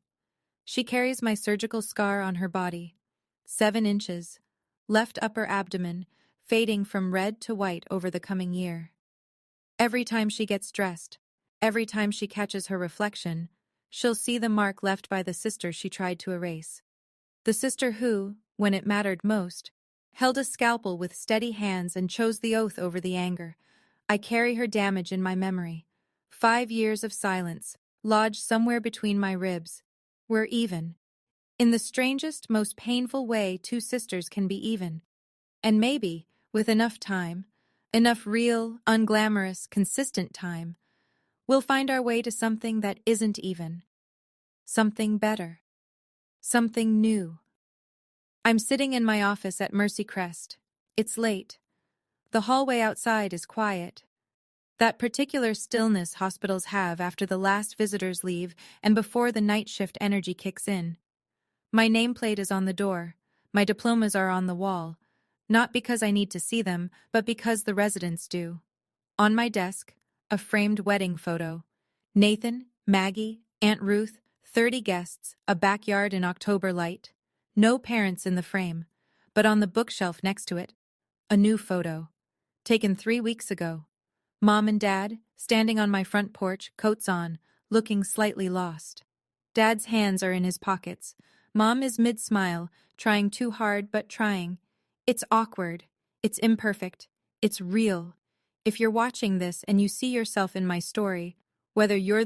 She carries my surgical scar on her body. 7 inches. Left upper abdomen, fading from red to white over the coming year. Every time she gets dressed, every time she catches her reflection, she'll see the mark left by the sister she tried to erase. The sister who, when it mattered most, held a scalpel with steady hands and chose the oath over the anger. I carry her damage in my memory. 5 years of silence, lodged somewhere between my ribs. We're even. In the strangest, most painful way 2 sisters can be even. And maybe, with enough time, enough real, unglamorous, consistent time, we'll find our way to something that isn't even. Something better. Something new. I'm sitting in my office at Mercy Crest. It's late. The hallway outside is quiet. That particular stillness hospitals have after the last visitors leave and before the night shift energy kicks in. My nameplate is on the door. My diplomas are on the wall. Not because I need to see them, but because the residents do. On my desk, a framed wedding photo. Nathan, Maggie, Aunt Ruth, 30 guests, a backyard in October light. No parents in the frame, but on the bookshelf next to it, a new photo. Taken 3 weeks ago. Mom and Dad, standing on my front porch, coats on, looking slightly lost. Dad's hands are in his pockets. Mom is mid-smile, trying too hard but trying. It's awkward. It's imperfect. It's real. If you're watching this and you see yourself in my story, whether you're